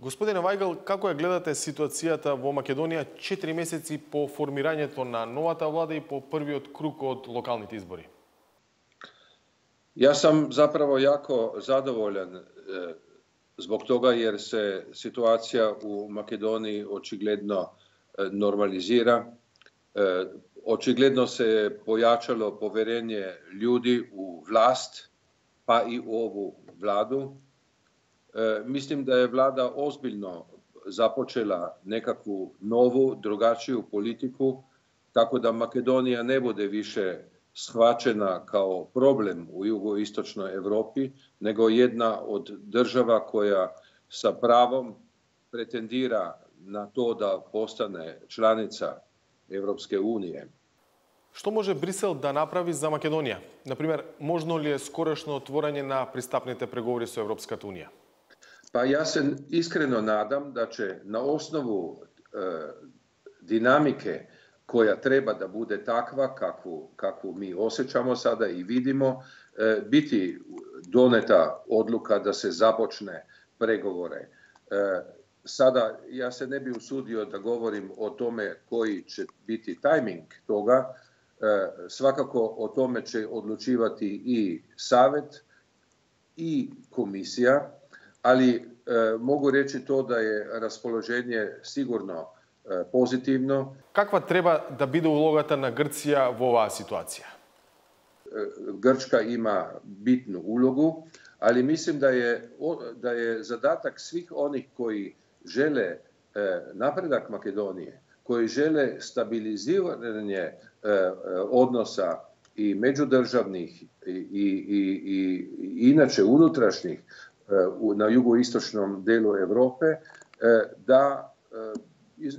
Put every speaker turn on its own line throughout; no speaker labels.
Господине Вајгал, како ја гледате ситуацијата во Македонија 4 месеци по формирањето на новата влада и по првиот круг од локалните избори?
Ja sam zapravo jako zadovoljan zbog toga jer se situacija u Makedoniji očigledno normalizira. Očigledno se pojačalo povjerenje ljudi u vlast, pa i u ovu vladu. Mislim da je vlada ozbiljno započela nekakvu novu, drugačiju politiku, tako da Makedonija ne bude više shvaćena kao problem u jugoistočnoj Europi, nego jedna od država koja sa pravom pretendira na to da postane članica Evropske unije.
Што може Брисел да направи за Македонија? Например, можно ли е скорошно отворање на пристапните преговори со Европската унија?
Pa ja se iskreno nadam da će na osnovu dinamike koja treba da bude takva kakvu mi osjećamo sada i vidimo, biti doneta odluka da se započne pregovore. Sada ja se ne bi usudio da govorim o tome koji će biti tajming toga. Svakako o tome će odlučivati i Savet i Komisija, ali mogu reći to da je raspoloženje sigurno pozitivno.
Каква треба да биде улогата на Грција во оваа ситуација?
Grčka ima bitnu ulogu, ali mislim da je zadatak svih onih koji žele napredak Makedonije, koji žele stabiliziranje odnosa i međudržavnih i inače unutrašnjih na jugoistočnom delu Europe, da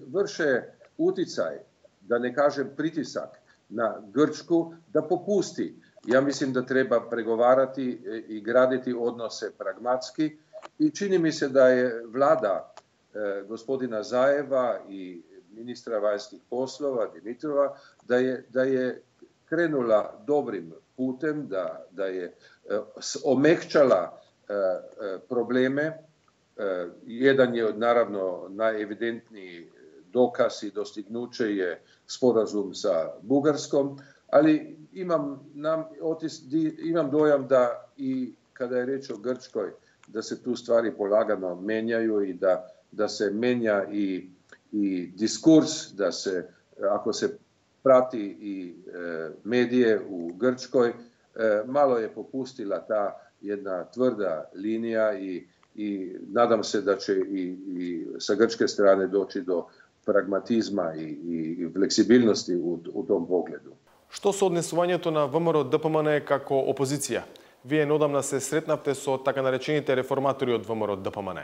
vrše uticaj, da ne kažem pritisak na Grčku, da popusti. Ja mislim da treba pregovarati i graditi odnose pragmatski i čini mi se da je vlada gospodina Zajeva i ministra vanjskih poslova Dimitrova da je krenula dobrim putem, da je omekčala probleme. Jedan je naravno najevidentniji dokaz i dostignuće je sporazum sa Bugarskom, ali imam dojam da i kada je reč o Grčkoj, da se tu stvari polagano menjaju i da se menja i diskurs, da se, ako se prati i medije u Grčkoj, malo je popustila ta jedna tvrda linija i nadam se da će i sa grčke strane doći do pragmatizma i fleksibilnosti u tom pogledu.
Што со однесувањето на ВМРО-ДПМН како опозиција? Вие неодамна се сретнавте со така наречените реформатори од ВМРО-ДПМН.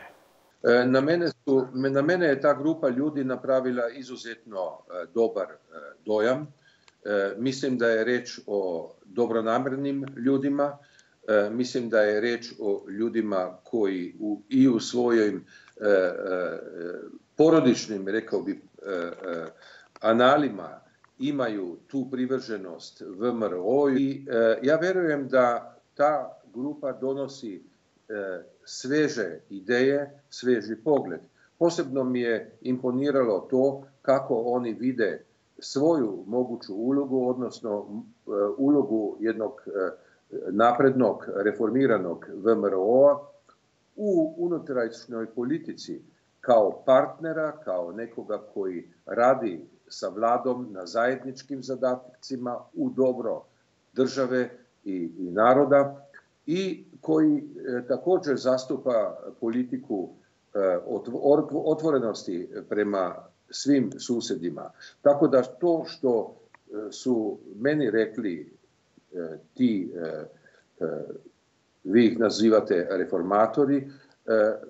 Na mene je ta grupa ljudi napravila izuzetno dobar dojam. Mislim da je reč o dobronamernim ljudima. Mislim da je reč o ljudima koji i u svojim porodičnim, rekao bi, analima imaju tu privrženost VMRO i ja verujem da ta grupa donosi sveže ideje, sveži pogled. Posebno mi je imponiralo to kako oni vide svoju moguću ulogu, odnosno ulogu jednog naprednog, reformiranog VMRO-a u unutrašnjoj politici kao partnera, kao nekoga koji radi sa vladom na zajedničkim zadatcima u dobro države i naroda i koji također zastupa politiku otvorenosti prema svim susjedima. Tako da to što su meni rekli ti, vi ih nazivate reformatori,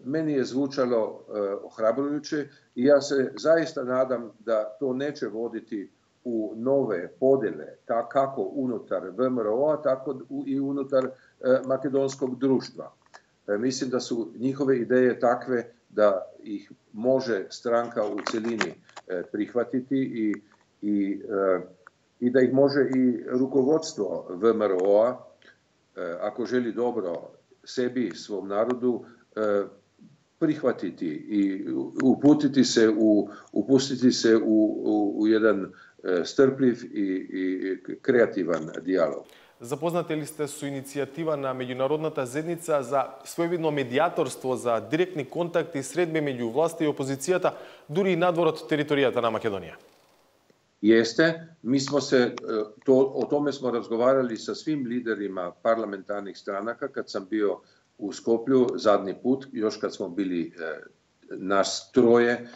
meni je zvučalo ohrabrujuće i ja se zaista nadam da to neće voditi u nove podjele, kako unutar VMRO-a, tako i unutar makedonskog društva. Mislim da su njihove ideje takve da ih može stranka u cjelini prihvatiti i da ih može i rukovodstvo VMRO-a, ako želi dobro sebi i svom narodu, prihvatiti i upustiti se u jedan strpljiv i kreativan dijalog.
Запознати ли сте со иницијатива на меѓународната заедница за своевидно медијаторство за директни контакти средби меѓу власта и опозицијата, дури и надвор од територијата на Македонија?
Jeste, o tome smo razgovarali sa svim liderima parlamentarnih stranaka kad sam bio u Skoplju zadnji put, još kad smo bili nas troje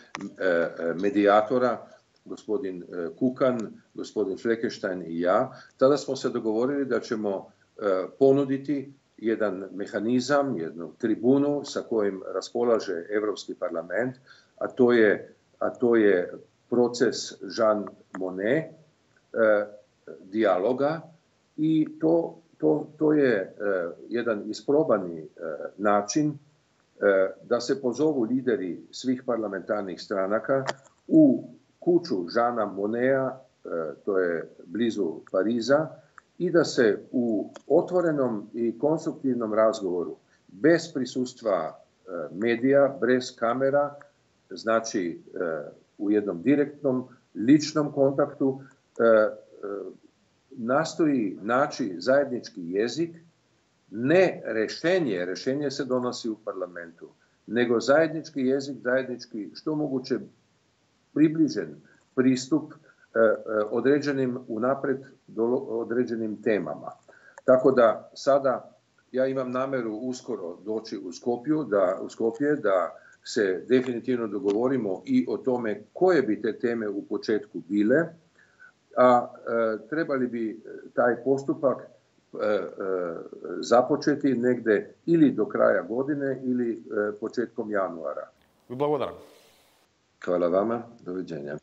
medijatora, gospodin Kukan, gospodin Fleckenstein i ja. Tada smo se dogovorili da ćemo ponuditi jedan mehanizam, jednu tribunu sa kojim raspolaže Evropski parlament, a to je proces Jean Monnet dijaloga i to je jedan isprobani način da se pozovu lideri svih parlamentarnih stranaka u kuću Jeana Monneta, to je blizu Pariza, i da se u otvorenom i konstruktivnom razgovoru, bez prisustva medija, bez kamera, znači u jednom direktnom, ličnom kontaktu, nastoji naći zajednički jezik, ne rešenje se donosi u parlamentu, nego zajednički jezik, zajednički što moguće približen pristup određenim unapred određenim temama. Tako da sada ja imam nameru uskoro doći u Skopje da se definitivno dogovorimo i o tome koje bi te teme u početku bile, a trebali bi taj postupak započeti negde ili do kraja godine ili početkom januara.
Благодарам.
Hvala vama, doviđenja.